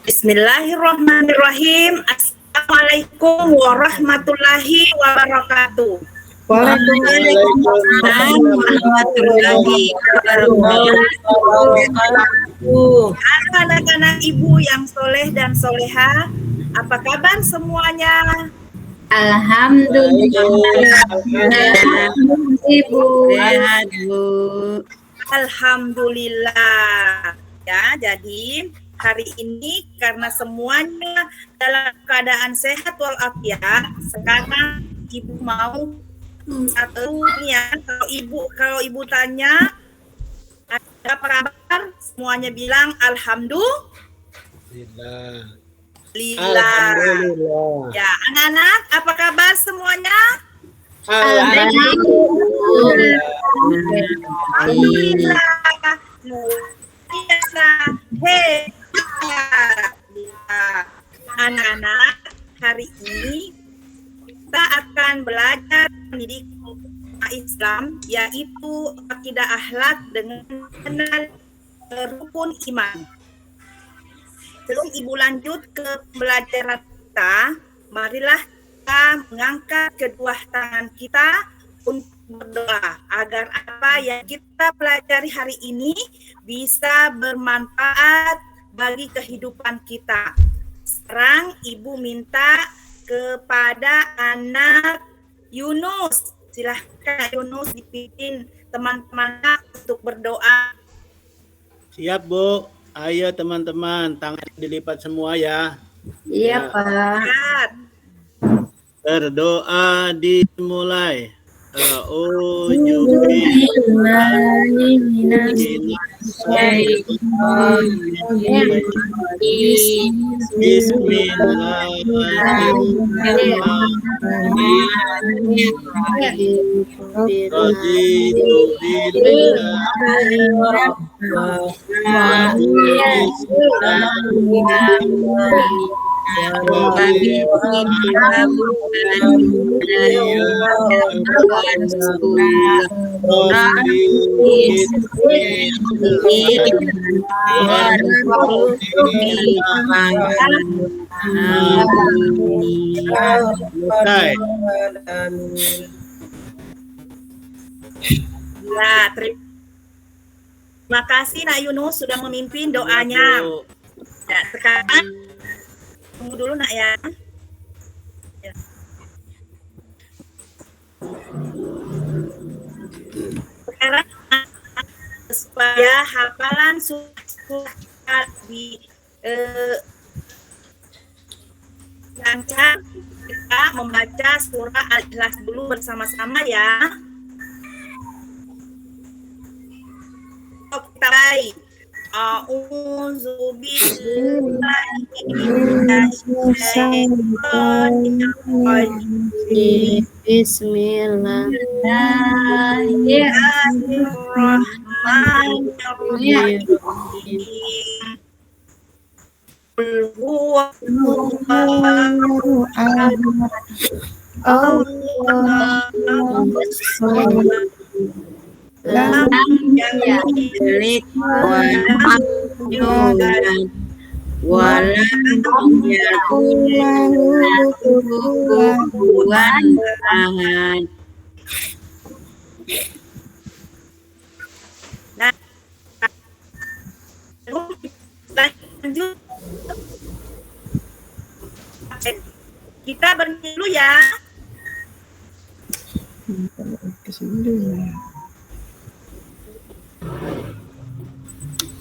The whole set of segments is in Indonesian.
Bismillahirrahmanirrahim. Assalamualaikum warahmatullahi wabarakatuh. Waalaikumsalam warahmatullahi wabarakatuh. Halo anak-anak ibu yang soleh dan soleha, apa kabar semuanya? Alhamdulillah. Ibu. Sehat, Bu. Alhamdulillah. Ya, jadi hari ini karena semuanya dalam keadaan sehat walafiat, sekarang ibu mau satu ya, kalau ibu tanya apa kabar, semuanya bilang alhamdulillah. Alhamdulillah. Ya, anak-anak apa kabar semuanya? Alhamdulillah. Biasa. Hei. Anak-anak, hari ini kita akan belajar pendidikan Islam, yaitu akidah akhlak dengan mengenal rukun iman. Sebelum ibu lanjut ke pembelajaran kita, marilah kita mengangkat kedua tangan kita untuk berdoa agar apa yang kita pelajari hari ini bisa bermanfaat bagi kehidupan kita. Sekarang ibu minta kepada anak Yunus, silahkan Yunus dipimpin teman-teman untuk berdoa. Siap, Bu. Ayo teman-teman, tangan dilipat semua ya. Iya, Pak. Berdoa dimulai. A'udzu billahi Ya, terima kasih Nak Yunus sudah memimpin doanya. Ya, sekarang tunggu dulu Nak ya. Sekarang supaya hafalan surat di lancar, kita membaca surah Al-Ikhlas dulu bersama-sama ya. Kita baik. A'udzu billahi minasyaitonir rajim. Bismillahirrahmanirrahim. Qul huwallahu ahad. Allahu samad. Lam yalid walam yulad walam yakul lahu kufuwan ahad. Nah, lanjut. Kita berhenti dulu ya.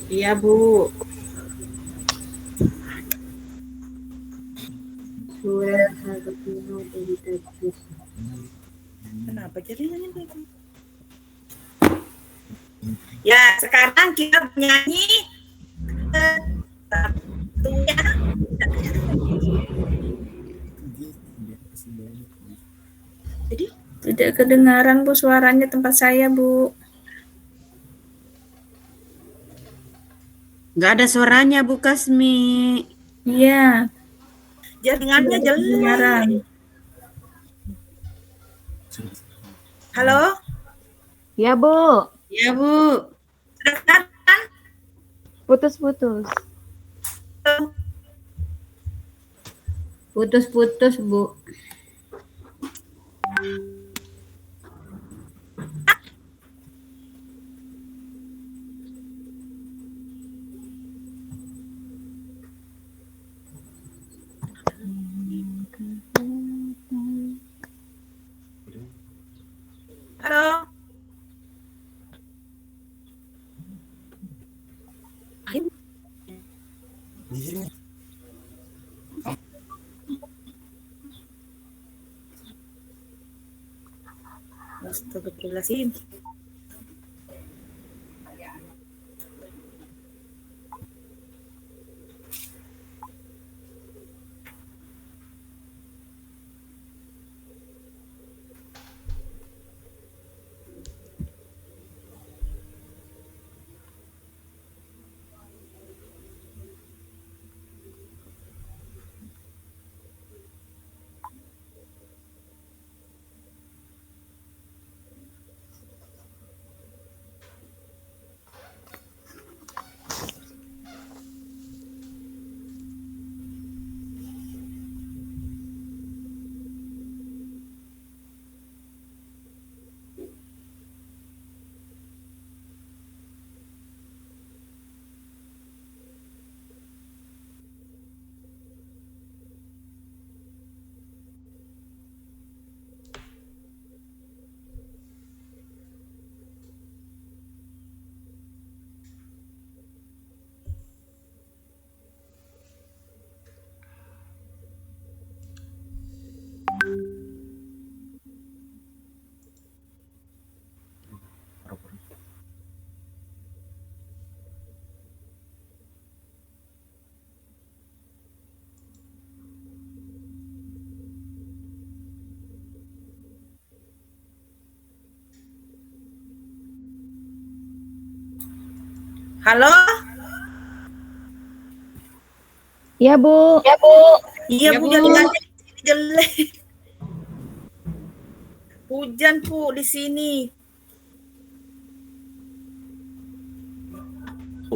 Iya, Bu. Surah Al-Baqarah dari tafsir. Kenapa jadinya begitu? Ya, sekarang kita bernyanyi satu ya. Jadi Tidak kedengaran, Bu, suaranya tempat saya, Bu. Nggak ada suaranya, Bu Kasmi. Iya, jaringannya tidak kedengaran. jelek. Halo? Ya, Bu. Ya, Bu. Sudah kan? Putus-putus. Putus-putus, Bu. Halo. Astagfirullahaladzim. Halo? Iya, Bu. Iya, Bu, jalan jelek. Hujan, Bu, di sini.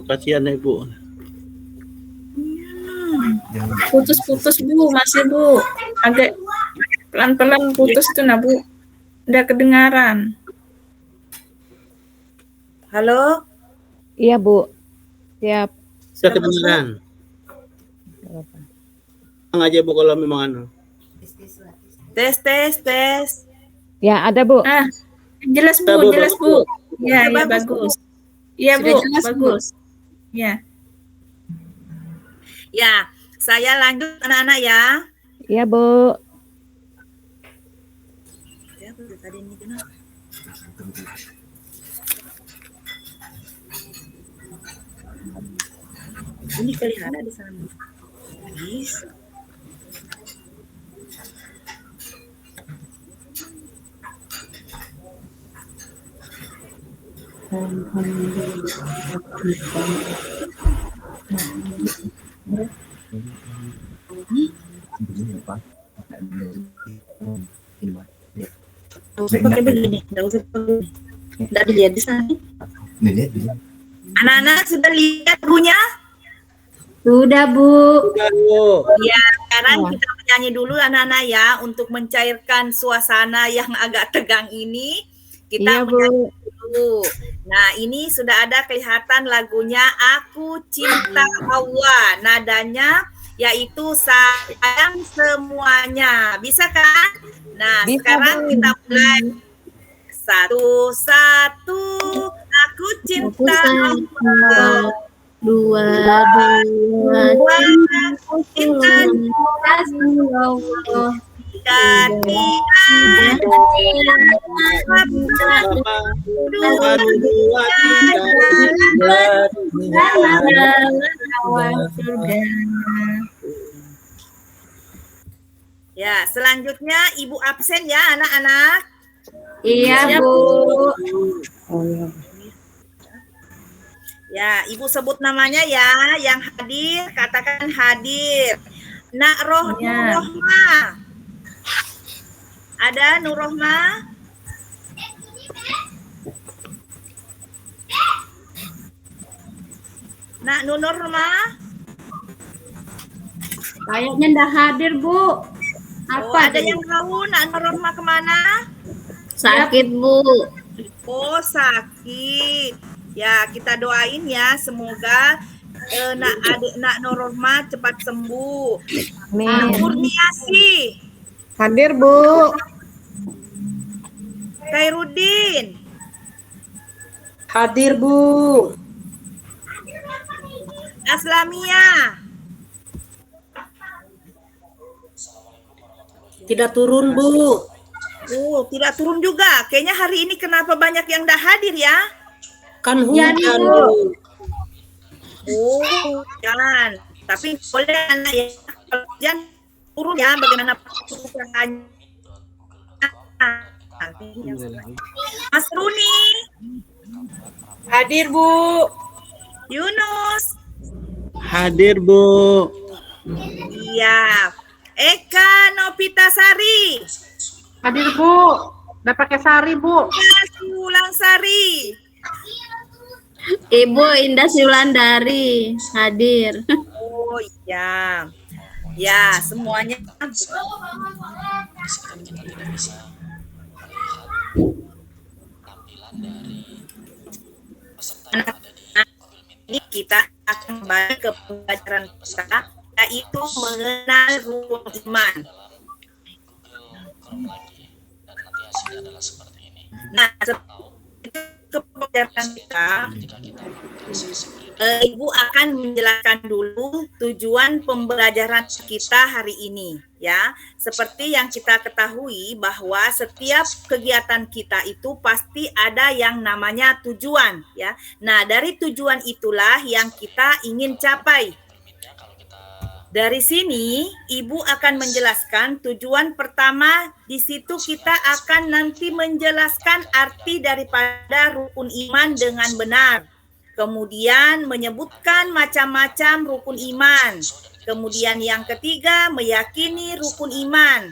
Kasihan ya, Bu. Putus-putus Bu, masih Bu. Agak pelan-pelan putus itu nah Bu. Udah kedengaran. Halo? Iya, Bu. Siap. Sudah kedengaran. Tenang aja, Bu, kalau memang anu. Tes. Ya, ada, Bu. Ah, jelas Sudah, Bu, jelas Bu. Sudah Iya, iya bagus, bagus. Iya Bu, Sudah jelas, Bu. bagus. Iya. Ya, saya lanjut anak-anak ya. Iya, Bu. Ya, Bu, tadi ini kenapa? Ini pelihara di sana. Yes. Nggak usah pakai begini, nggak usah pakai begini. Nggak dilihat di sana. Anak-anak sudah lihat lagunya? Sudah, Bu. Sudah, Bu. Ya, sekarang kita menyanyi dulu anak-anak ya untuk mencairkan suasana yang agak tegang ini. Kita Iya, Bu. menyanyi dulu. Nah, ini sudah ada kelihatan lagunya Aku Cinta Allah. Nadanya yaitu sayang semuanya. Bisa kan? Nah, Bisa, sekarang Bu. kita mulai. Satu-satu, aku cinta Allah. Dua, Aku cinta Allah. Jadi ya, selanjutnya Ibu absen ya anak-anak. Iya, Bu. Ya, Ibu sebut namanya ya, yang hadir katakan hadir. Nak Nurrohma. Ada Nurrohma? Nak Nurrohma? Kayaknya ndak hadir, Bu. Oh, Apa ada tuh? yang tahu Nak Norma kemana? Sakit, Bu. Oh, sakit. Ya, kita doain ya semoga Nak Norma cepat sembuh. Amin. Kurniasi, Hadir, Bu. Khairuddin, Hadir, Bu. Aslamia, Tidak turun, Bu. tidak turun juga. Kayaknya hari ini kenapa banyak yang dah hadir ya? Kan Ya, hujan, Bu. Bu. Oh, jangan. Tapi boleh anak ya. Kalau hujan turun ya. Bagaimana usahanya? Mas Runi, Hadir, Bu. Yunus, Hadir, Bu. iya. Eka Nopitasari, Hadir, Bu. Udah pakai sari, Bu. Sulangsari, Ibu Indah Sulandari hadir. oh iya. Ya, semuanya. Ini kita akan kembali ke pembelajaran kita, yaitu mengenal rukun iman. Nah, ke pembelajaran kita, Ibu akan menjelaskan dulu tujuan pembelajaran kita hari ini, ya. Seperti yang kita ketahui bahwa setiap kegiatan kita itu pasti ada yang namanya tujuan, ya. Nah, dari tujuan itulah yang kita ingin capai. Dari sini, Ibu akan menjelaskan tujuan pertama. Di situ kita akan nanti menjelaskan arti daripada rukun iman dengan benar. Kemudian menyebutkan macam-macam rukun iman. Kemudian yang ketiga, meyakini rukun iman.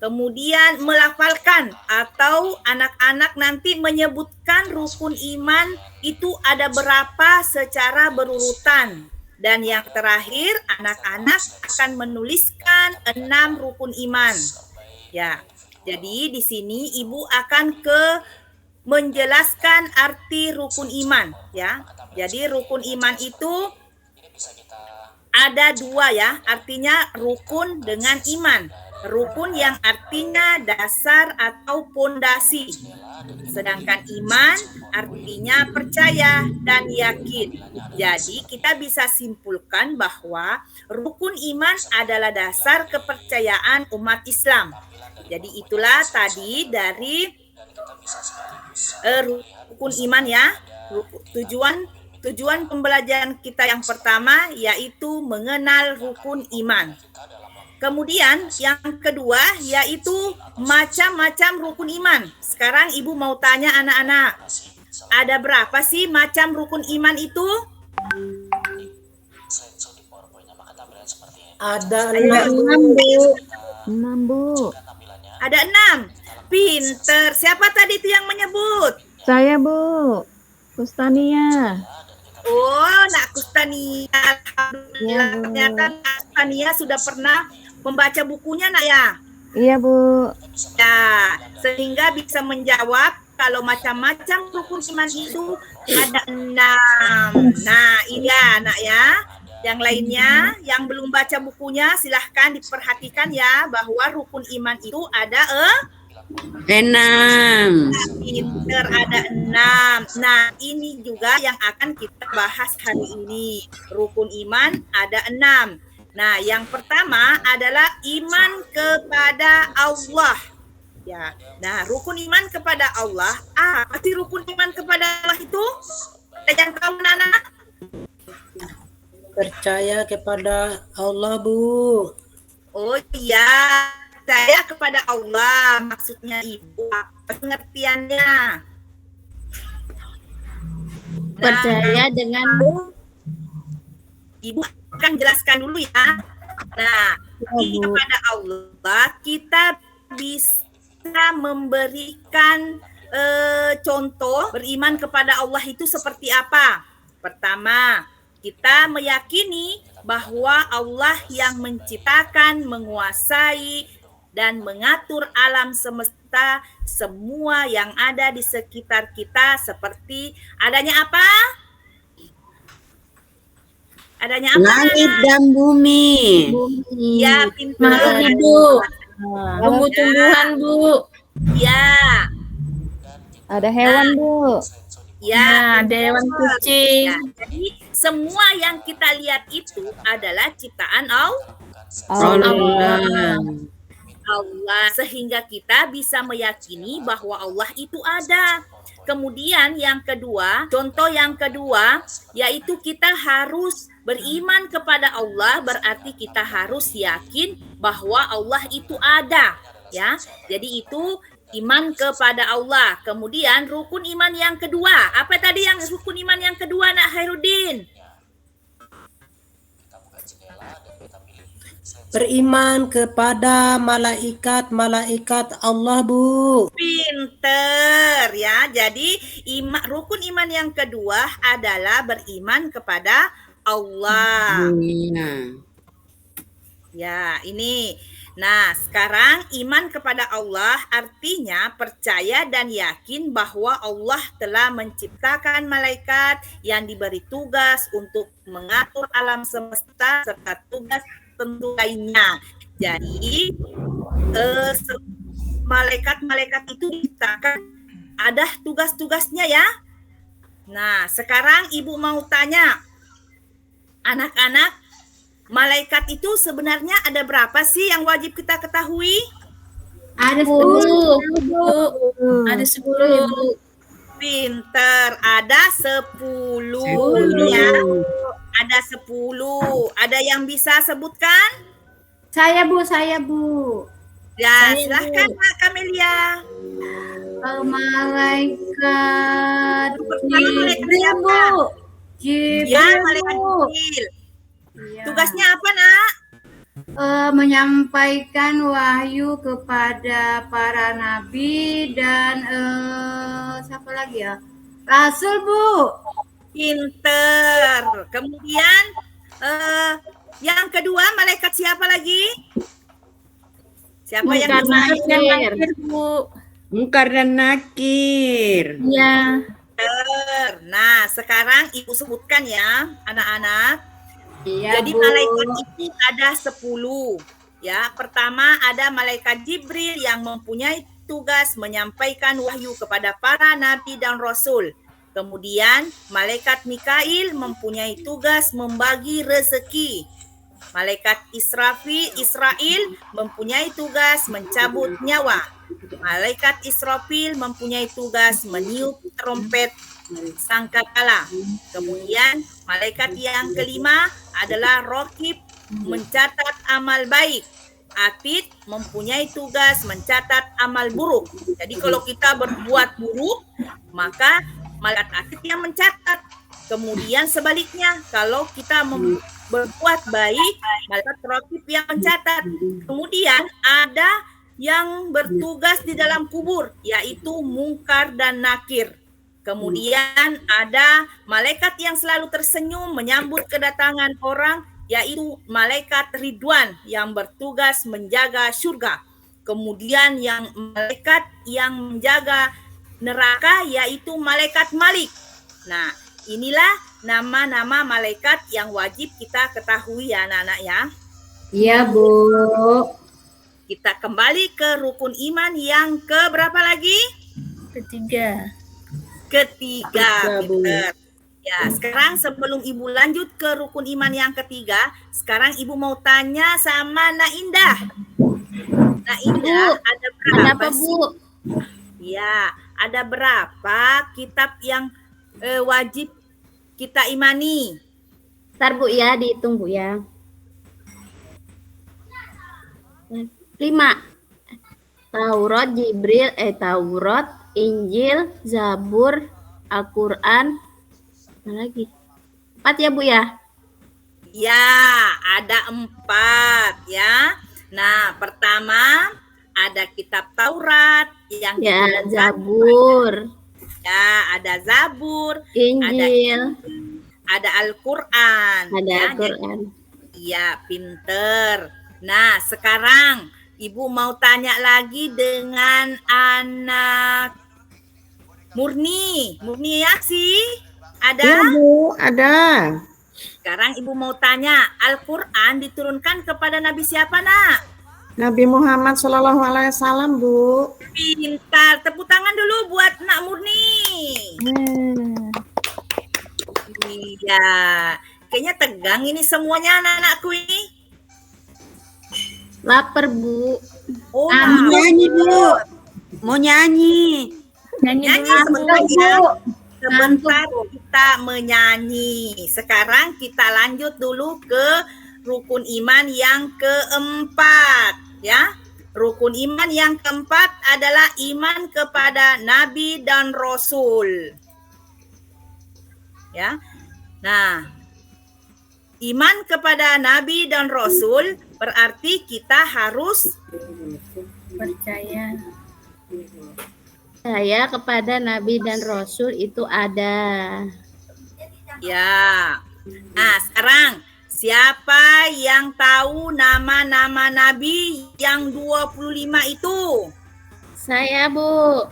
Kemudian melafalkan atau anak-anak nanti menyebutkan rukun iman itu ada berapa secara berurutan. Dan yang terakhir, anak-anak akan menuliskan 6 rukun iman. Ya, jadi di sini Ibu akan menjelaskan arti rukun iman, ya. Jadi rukun iman itu ada dua ya, artinya rukun dengan iman. Rukun yang artinya dasar atau pondasi. Sedangkan iman artinya percaya dan yakin. Jadi kita bisa simpulkan bahwa rukun iman adalah dasar kepercayaan umat Islam. Jadi itulah tadi dari rukun iman ya. Tujuan pembelajaran kita yang pertama yaitu mengenal rukun iman. Kemudian yang kedua yaitu macam-macam rukun iman. Sekarang Ibu mau tanya anak-anak, ada berapa sih macam rukun iman itu? Ada Ayo, 6, Bu. 6, Bu. Ada 6. Pinter. Siapa tadi itu yang menyebut? Saya, Bu. Kustania. Oh, Nak Kustania. Alhamdulillah. Ya, Bu. Ternyata Nak Kustania sudah pernah membaca bukunya, Nak ya? Iya, Bu. Ya, sehingga bisa menjawab kalau macam-macam rukun iman itu ada 6. Nah, ini ya, Nak ya. Yang lainnya, yang belum baca bukunya, silahkan diperhatikan ya, bahwa rukun iman itu ada 6. pinter, ada 6. Nah, ini juga yang akan kita bahas hari ini. Rukun iman ada 6. Nah, yang pertama adalah iman kepada Allah. Ya. Nah, rukun iman kepada Allah. Apa sih rukun iman kepada Allah itu? Ada yang tahu, Nana? Percaya kepada Allah, Bu. Oh iya, saya kepada Allah. Maksudnya Ibu, apa pengertiannya? Percaya dengan Ibu akan jelaskan dulu ya. Nah, ini kepada Allah kita bisa memberikan contoh beriman kepada Allah itu seperti apa. Pertama, kita meyakini bahwa Allah yang menciptakan, menguasai, dan mengatur alam semesta semua yang ada di sekitar kita seperti adanya apa? Adanya apa? Langit dan bumi. Ya, pintar. Makhluk hidup. Tumbuh-tumbuhan, Bu. Ya, Ada hewan, Bu. ya. Nah, dewan kucing. Ya, jadi semua yang kita lihat itu adalah ciptaan Allah. Allah, sehingga kita bisa meyakini bahwa Allah itu ada. Kemudian yang kedua, contoh yang kedua, yaitu kita harus beriman kepada Allah, berarti kita harus yakin bahwa Allah itu ada, ya. Jadi itu iman kepada Allah. Kemudian rukun iman yang kedua, apa tadi yang rukun iman yang kedua, Nak Khairuddin? Beriman kepada malaikat-malaikat Allah, Bu. Pinter ya. Jadi rukun iman yang kedua adalah beriman kepada Allah. Ya, ini. Nah, sekarang iman kepada Allah artinya percaya dan yakin bahwa Allah telah menciptakan malaikat yang diberi tugas untuk mengatur alam semesta serta tugas tentu lainnya. Jadi malaikat-malaikat itu diciptakan ada tugas-tugasnya ya. Nah, sekarang Ibu mau tanya, anak-anak, malaikat itu sebenarnya ada berapa sih yang wajib kita ketahui? Ada 10. Ada 10. Pinter, ada 10 ya. Ada 10. Ada yang bisa sebutkan? Saya Bu. Ya, silahkan Kak Kamelia. Malaikat Pertama malaikat Jibril, siapa? Bu. Jibril, Ya, malaikat Bu. Jibril. Iya. Tugasnya apa, Nak? Menyampaikan wahyu kepada para nabi dan siapa lagi ya? Rasul, Bu. Pinter. Kemudian yang kedua malaikat siapa lagi? Siapa yang Mungkar bisa? Nakir. Bu. Mungkar dan Nakir. Ya. Pinter. Nah, sekarang Ibu sebutkan ya, anak-anak. Iya, Jadi Bu. malaikat itu ada 10. Ya, pertama ada malaikat Jibril yang mempunyai tugas menyampaikan wahyu kepada para nabi dan rasul. Kemudian malaikat Mikail mempunyai tugas membagi rezeki. Malaikat Israel mempunyai tugas mencabut nyawa. Malaikat Israfil mempunyai tugas meniup trompet sangkakala. Kemudian malaikat yang kelima adalah Raqib, mencatat amal baik. Atid mempunyai tugas mencatat amal buruk. Jadi kalau kita berbuat buruk, maka malaikat Atid yang mencatat. Kemudian sebaliknya, kalau kita berbuat baik, malaikat Raqib yang mencatat. Kemudian ada yang bertugas di dalam kubur, yaitu Mungkar dan Nakir. Kemudian ada malaikat yang selalu tersenyum menyambut kedatangan orang, yaitu malaikat Ridwan yang bertugas menjaga surga. Kemudian yang malaikat yang menjaga neraka, yaitu malaikat Malik. Nah, inilah nama-nama malaikat yang wajib kita ketahui ya anak-anak ya. Iya, Bu. Kita kembali ke rukun iman yang ke berapa lagi? Ketiga. Ketiga, Peter. Ya, sekarang sebelum Ibu lanjut ke rukun iman yang ketiga, sekarang Ibu mau tanya sama Nak Indah. Nak Indah, ada berapa Ada apa, sih? Bu? Ya, ada berapa kitab yang wajib kita imani? Ntar, Bu, ya, dihitung, Bu, ya. 5. Taurat, Taurat, Injil, Zabur, Al-Quran, apa lagi? 4 ya, Bu, ya? Ya, ada 4 ya. Nah, pertama ada kitab Taurat yang Ya, dituliskan. Zabur, Ya, ada Zabur, Injil, ada Al-Quran. Ada ya. Al-Quran. Iya, pinter. Nah, sekarang Ibu mau tanya lagi dengan anak Murni. Murni ya sih? Ada? Iya, Bu, ada. Sekarang Ibu mau tanya, Al-Quran diturunkan kepada Nabi siapa, Nak? Nabi Muhammad Shallallahu Alaihi Wasallam, Bu. Pintar. Tepuk tangan dulu buat Nak Murni. Iya. Kayaknya tegang ini semuanya anak-anakku ini. Lapar, Bu. Oh, Mau nyanyi, Bu. Mau nyanyi. nyanyi sebentar ya. Sebentar kita menyanyi. Sekarang kita lanjut dulu ke rukun iman yang keempat, ya. Rukun iman yang keempat adalah iman kepada Nabi dan Rasul. Ya. Nah, iman kepada Nabi dan Rasul berarti kita harus Percaya. Saya kepada Nabi dan Rasul itu ada. ya. Nah, sekarang siapa yang tahu nama-nama Nabi yang 25 itu? Saya, Bu.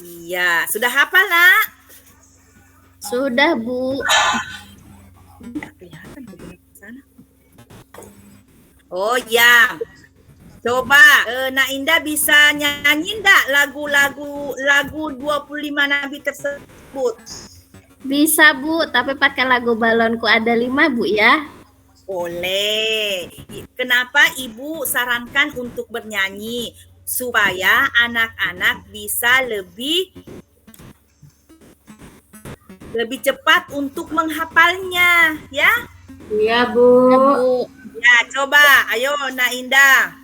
Iya, sudah hafal, Nak? Sudah, Bu. Tidak kelihatan di sana. Oh ya, coba Nak Indah bisa nyanyi enggak lagu 25 Nabi tersebut? Bisa, Bu, tapi pakai lagu balonku ada 5, Bu ya. Boleh. Kenapa Ibu sarankan untuk bernyanyi? Supaya anak-anak bisa lebih cepat untuk menghafalnya, ya? Iya, Ya, Bu. Bu. Ya, coba. Ayo, Nak Indah.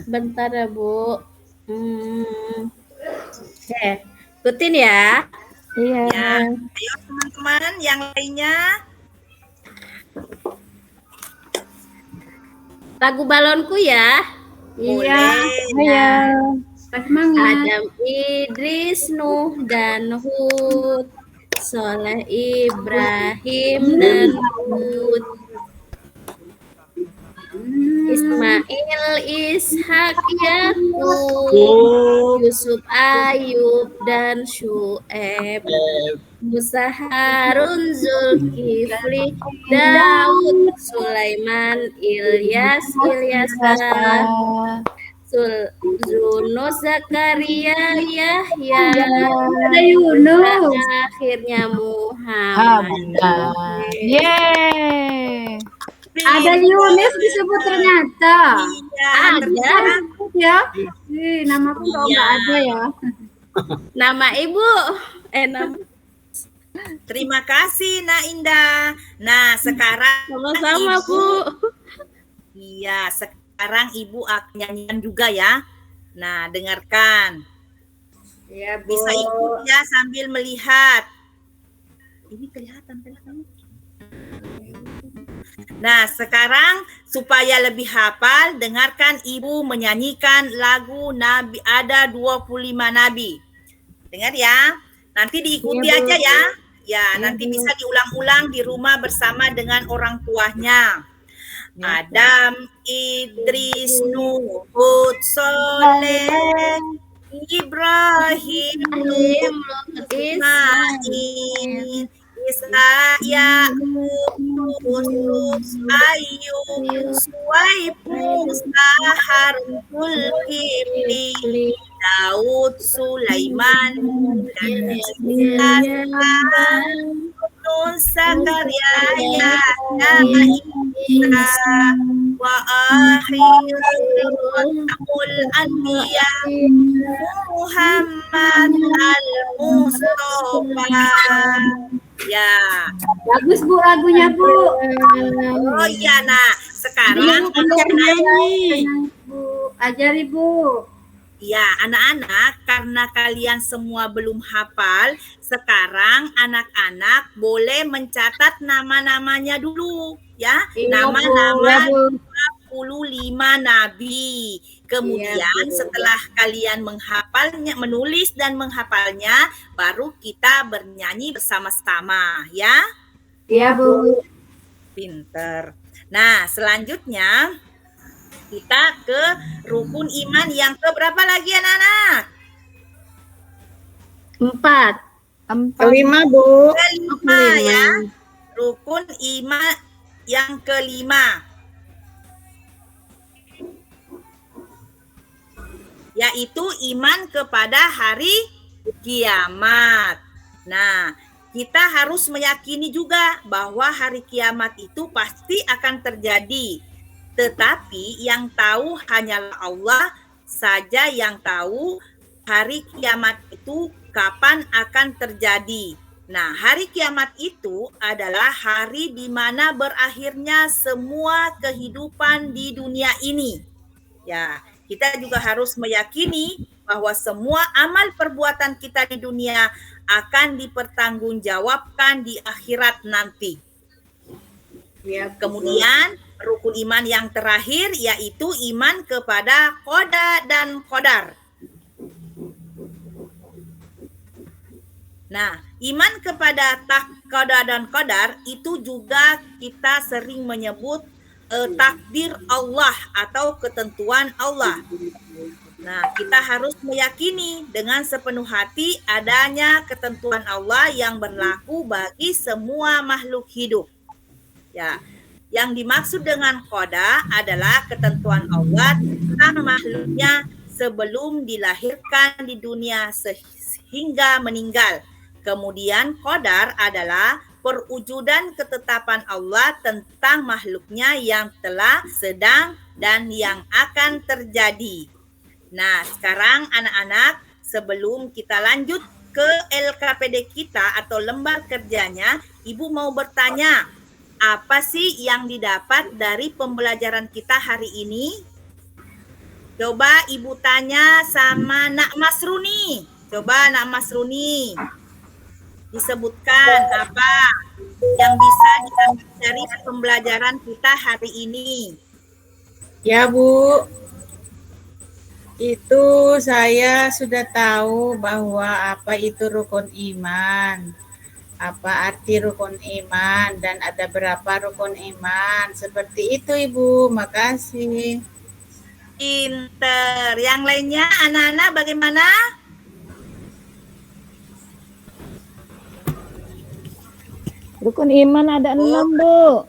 Bentar ya, Bu. Oke, ikutin ya. Iya. Ya. Ayo teman-teman yang lainnya. Lagu balonku ya. Boleh. Ayo. Semangat. Adam, Idris, Nuh, dan Hud. Soleh, Ibrahim, dan Hud. Ismail, Ishak, Yakub, Yusuf, Ayub, dan Syu'aib. Musa, Harun, Zulkifli, Daud, Sulaiman, Ilyas, Yunus, Zakaria, Yahya, Ada Yunus. akhirnya Muhammad. Yeay. Ada Yunus disebut ternyata. Iya, Ada. Ya. Nama pun kok nggak ada ya. Nama Ibu, nama terima kasih Nak Indah. Nah, sekarang sama-sama, Ibu- Bu. Iya, sekarang Ibu akan nyanyikan juga ya. Nah, dengarkan. Iya, Bu. Bisa ikut ya sambil melihat. Ini kelihatan. Nah, sekarang supaya lebih hafal, dengarkan Ibu menyanyikan lagu Nabi, ada 25 Nabi. Dengar ya. Nanti diikuti Iya, Bu. aja ya. Ya, nanti bisa diulang-ulang di rumah bersama dengan orang tuanya. Adam, Idris, Nuh, Hud, Soleh, Ibrahim, Lut, Ismail, Isa, Yakub, Yusuf, Ayub, Suwaib, Musa, Harun, Zulkifli, Daud, Sulaiman, dan Isa, Nun, Zakaria, Yahya, Isa, wa akhirul anbiya Muhammad al-Mustafa. Ya. Bagus, Bu, lagunya, Bu. Oh iya, nah sekarang Bu, ajari, Bu. ya anak-anak, karena kalian semua belum hafal, sekarang anak-anak boleh mencatat nama-namanya dulu ya. Iya, Bu. Nama-nama Iya, Bu. nabi. Kemudian setelah kalian menghafalnya, menulis dan menghafalnya, baru kita bernyanyi bersama-sama, ya. Iya, Bu. Pinter. Nah, selanjutnya kita ke rukun iman yang keberapa lagi anak-anak? 4. Kelima, Bu. Kelima ya. Rukun iman yang kelima, yaitu iman kepada hari kiamat. Nah, kita harus meyakini juga bahwa hari kiamat itu pasti akan terjadi. Tetapi yang tahu hanyalah Allah saja yang tahu hari kiamat itu kapan akan terjadi. Nah, hari kiamat itu adalah hari di mana berakhirnya semua kehidupan di dunia ini. Ya, kita juga harus meyakini bahwa semua amal perbuatan kita di dunia akan dipertanggungjawabkan di akhirat nanti. Ya, kemudian rukun iman yang terakhir yaitu iman kepada qada dan qadar. Nah, iman kepada qada dan qadar itu juga kita sering menyebut takdir Allah atau ketentuan Allah. Nah, kita harus meyakini dengan sepenuh hati adanya ketentuan Allah yang berlaku bagi semua makhluk hidup. Ya, yang dimaksud dengan qada adalah ketentuan Allah tentang makhluknya sebelum dilahirkan di dunia sehingga meninggal. Kemudian qadar adalah perwujudan ketetapan Allah tentang makhluknya yang telah, sedang, dan yang akan terjadi. Nah, sekarang anak-anak, sebelum kita lanjut ke LKPD kita atau lembar kerjanya, Ibu mau bertanya, apa sih yang didapat dari pembelajaran kita hari ini? Coba Ibu tanya sama Nak Masruni. Coba Nak Masruni, disebutkan apa yang bisa diambil dari pembelajaran kita hari ini. Ya, Bu. Itu saya sudah tahu bahwa apa itu rukun iman. Apa arti rukun iman dan ada berapa rukun iman. Seperti itu, Ibu. Makasih. Pinter. Yang lainnya anak-anak bagaimana? Rukun iman ada 6, Bu.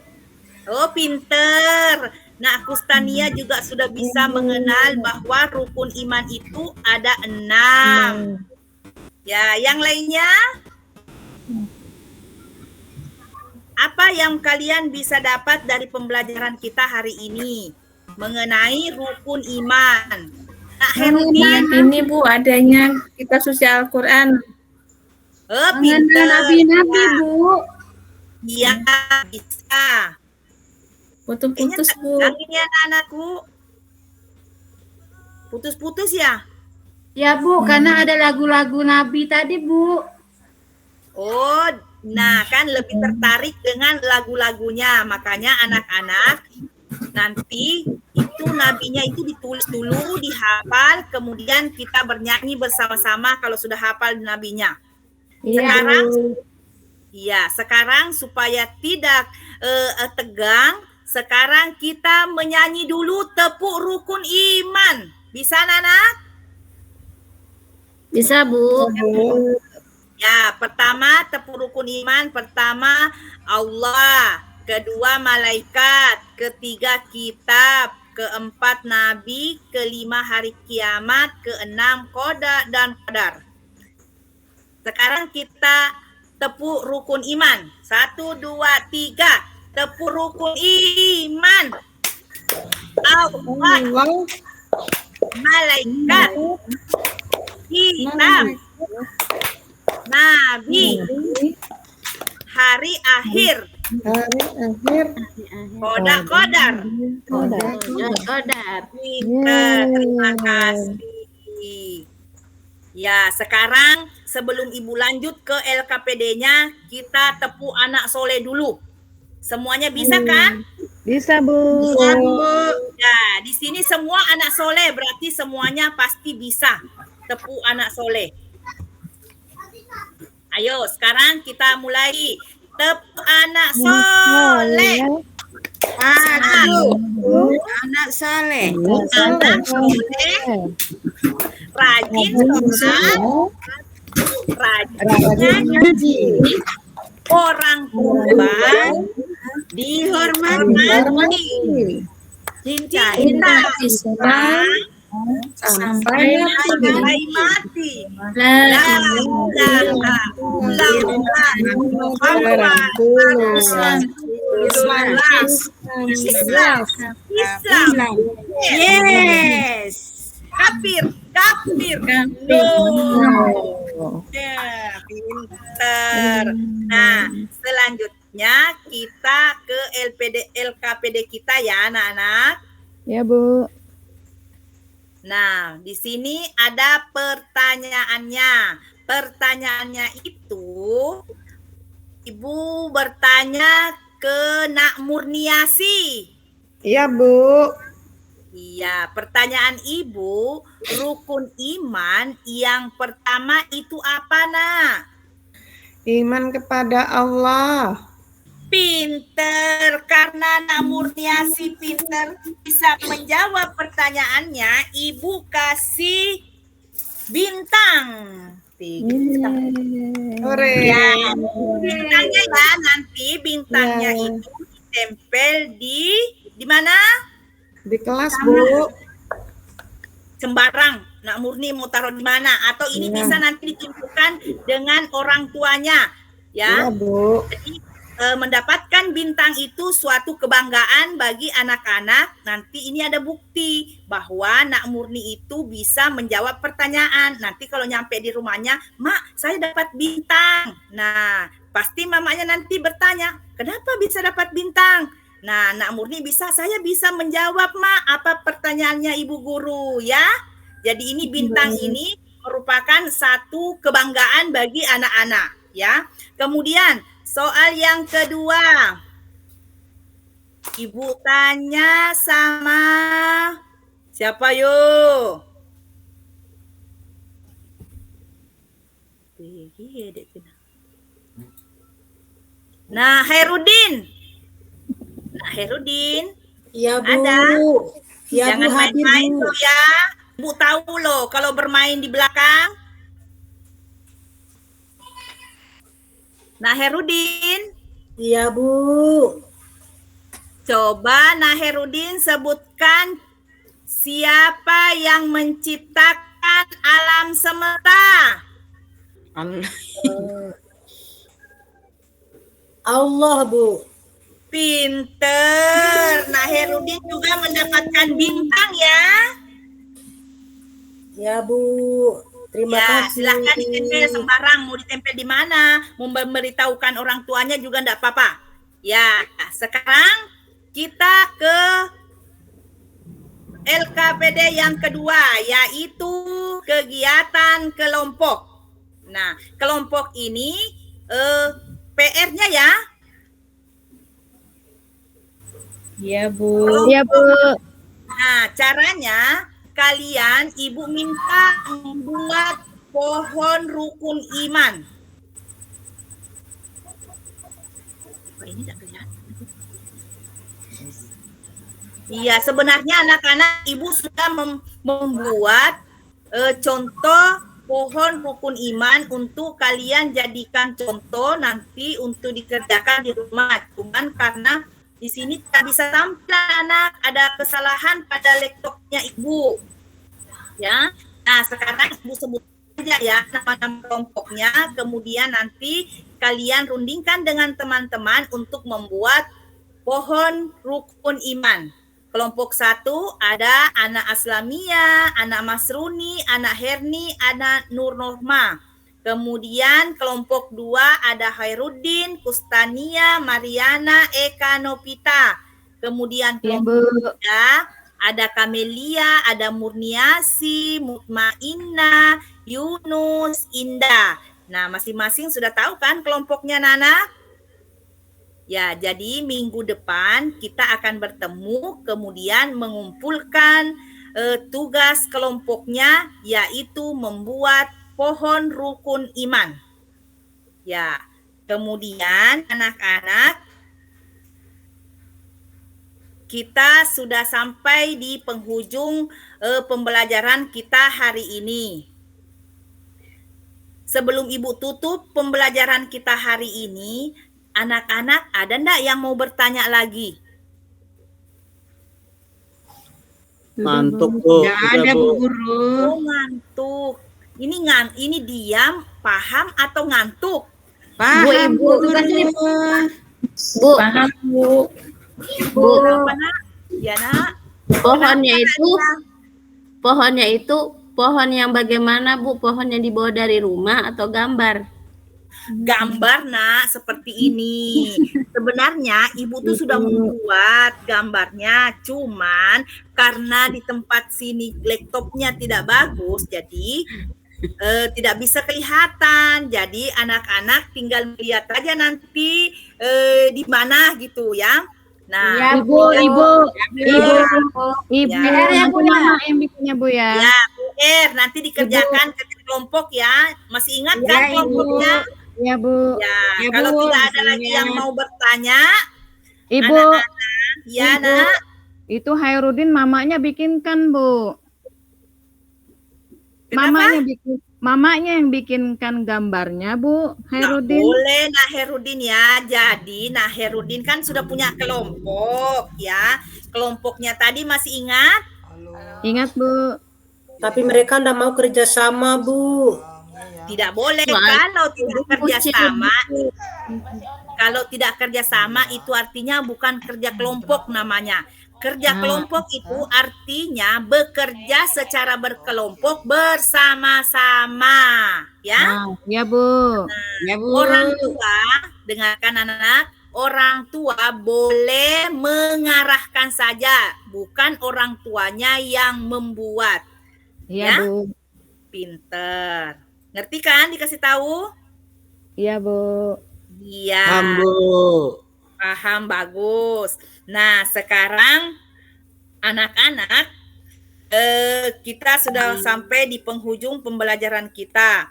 Oh, pinter. Nah, Kustania juga sudah bisa mengenal bahwa rukun iman itu ada 6. Ya, yang lainnya? Apa yang kalian bisa dapat dari pembelajaran kita hari ini mengenai rukun iman? Nah, Herudin, Ini, Bu, adanya kitab suci Al-Quran. pinter. Nabi-nabi, Bu. Iya, bisa. Putus-putus, Bu. Ini anak-anakku. Putus-putus ya? Ya, Bu, karena ada lagu-lagu Nabi tadi, Bu. Oh, nah kan lebih tertarik dengan lagu-lagunya. Makanya anak-anak nanti itu nabinya itu ditulis dulu, dihafal, kemudian kita bernyanyi bersama-sama kalau sudah hafal nabinya. Sekarang, iya, sekarang supaya tidak tegang, sekarang kita menyanyi dulu tepuk rukun iman. Bisa, Nana? Bisa, Bu. Ya, pertama tepuk rukun iman, pertama Allah, kedua malaikat, ketiga kitab, keempat nabi, kelima hari kiamat, keenam qada dan qadar. Sekarang kita tepuk rukun iman. 1, 2, 3. Tepuk rukun iman. Allah, malaikat, kitab, nabi, hari akhir, qada qadar. Qadar. Terima kasih. Ya, sekarang sebelum Ibu lanjut ke LKPD-nya, kita tepuk anak soleh dulu. Semuanya bisa kan? Bisa, Bu. Ya, di sini semua anak soleh, berarti semuanya pasti bisa. Tepuk anak soleh. Ayo, sekarang kita mulai. Tepuk anak soleh. Anak soleh. Anak soleh. Rajin sholat. Rajin ngaji. Orang tua dihormati. Cinta sampai mati. La ilaha illallah Islam. Yes. Kafir. No. Ya, pinter. Nah, selanjutnya kita ke LKPD kita ya, anak-anak. Ya, Bu. Nah, di sini ada pertanyaannya. Pertanyaannya itu, Ibu bertanya ke Nak Murniasi. Iya, Bu. Iya, pertanyaan Ibu, rukun iman yang pertama itu apa, Nak? Iman kepada Allah. Pinter, karena Nak Murniasi pinter bisa menjawab pertanyaannya, Ibu kasih bintang. Hore. Ya, bintangnya ya, nanti bintangnya Ya. itu ditempel di mana? Di kelas, Bu. Sembarang. Nak Murni mau taruh di mana? Atau ini Ya. bisa nanti ditunjukkan dengan orang tuanya, ya. Iya, Bu. Jadi mendapatkan bintang itu suatu kebanggaan bagi anak-anak. Nanti ini ada bukti bahwa Nak Murni itu bisa menjawab pertanyaan. Nanti kalau nyampe di rumahnya, Mak, saya dapat bintang. Nah, pasti mamanya nanti bertanya, kenapa bisa dapat bintang? Nah, Nak Murni saya bisa menjawab, Mak, apa pertanyaannya Ibu Guru, ya. Jadi ini bintang ini merupakan satu kebanggaan bagi anak-anak, ya. Kemudian soal yang kedua, Ibu tanya sama siapa yuk? Nah, Herudin. Iya, Bu. Ada. Ya, Jangan Bu, hadir, main-main Bu. tuh ya. Bu tahu loh kalau bermain di belakang. Nah, Herudin. Iya, Bu. Coba Nah Herudin sebutkan siapa yang menciptakan alam semesta. Allah, Bu. Pinter. Nah Herudin juga mendapatkan bintang ya. Ya, Bu. Terima Ya, kasih. silahkan ditempel sembarang. Mau ditempel di mana, mau memberitahukan orang tuanya juga enggak apa-apa. Ya, sekarang kita ke LKPD yang kedua, yaitu kegiatan kelompok. Nah, kelompok ini PR-nya ya. Iya, Bu. Iya, Bu. Nah, caranya kalian, Ibu minta membuat pohon rukun iman. Oh, ini tidak kelihatan. Iya, sebenarnya anak-anak Ibu sudah membuat contoh pohon rukun iman untuk kalian jadikan contoh nanti untuk dikerjakan di rumah. Cuman karena di sini tidak bisa tampil anak, ada kesalahan pada laptopnya Ibu. Ya. Nah, sekarang Ibu sebut saja ya nama-nama kelompoknya, kemudian nanti kalian rundingkan dengan teman-teman untuk membuat pohon rukun iman. Kelompok 1 ada anak Aslamia, anak Masruni, anak Herni, anak Nur Norma. Kemudian kelompok 2 ada Khairuddin, Kustania, Mariana, Eka, Nopita. Kemudian kelompok 3 ada Kamelia, ada Murniasi, Mutmainah, Yunus, Indah. Nah, masing-masing sudah tahu kan kelompoknya, Nana? Ya, jadi minggu depan kita akan bertemu, kemudian mengumpulkan tugas kelompoknya, yaitu membuat pohon rukun iman. Ya, kemudian anak-anak, kita sudah sampai di penghujung pembelajaran kita hari ini. Sebelum Ibu tutup pembelajaran kita hari ini, anak-anak ada enggak yang mau bertanya lagi? Ngantuk, Bu. Nggak ada Bu Guru. Oh, ngantuk. Ini diam, paham atau ngantuk? Paham Ibu, Bu tugas ini. Guru. Bu, Paham Bu. Bu, Apa, Nak? Ya, Nak. pohonnya itu pohon yang bagaimana Bu? Pohon yang dibawa dari rumah atau gambar? Gambar, Nak, seperti ini. Sebenarnya Ibu tuh sudah membuat gambarnya, cuman karena di tempat sini laptopnya tidak bagus, jadi tidak bisa kelihatan. Jadi anak-anak tinggal lihat aja nanti di mana gitu ya. Nah, Ibu, Ya. nanti mama yang bikinnya Bu ya. ya, Bu nanti dikerjakan kerja kelompok ya. Masih ingat kan Ya, Ibu. kelompoknya? Ya Bu. Ya, Ya, kalau Bu, tidak ada masih lagi yang ingat. mau bertanya, Ibu, ya Ibu. Nak. itu Hairudin mamanya bikinkan Bu. Kenapa? Mamanya yang bikinkan gambarnya Bu, Nggak Hairudin. boleh Nah Herudin ya. Jadi Nah Herudin kan sudah punya kelompok ya. Kelompoknya tadi masih ingat? Ingat Bu. Tapi mereka nggak mau kerjasama, Bu. Tidak boleh. Kalau tidak kerjasama itu artinya bukan kerja kelompok namanya. Kerja kelompok itu artinya bekerja secara berkelompok bersama-sama, ya. Ya Bu. Ya Bu. Orang tua, dengarkan anak-anak, orang tua boleh mengarahkan saja, bukan orang tuanya yang membuat. Iya Ya? Bu. Pinter. Ngerti kan dikasih tahu? Iya Bu. Iya. Paham, Bu. Paham, bagus. Nah, sekarang anak-anak kita sudah sampai di penghujung pembelajaran kita.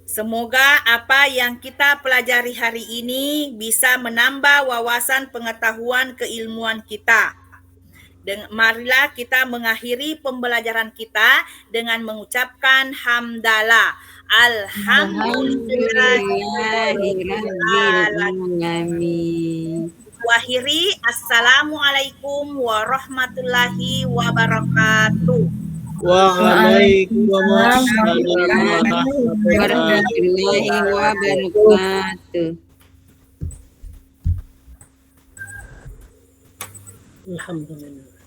Semoga apa yang kita pelajari hari ini bisa menambah wawasan pengetahuan keilmuan kita. Marilah kita mengakhiri pembelajaran kita dengan mengucapkan hamdalah. Alhamdulillahirrahmanirrahim. Wahiri, assalamualaikum warahmatullahi wabarakatuh. Waalaikumsalam Warahmatullahi wabarakatuh. Alhamdulillah.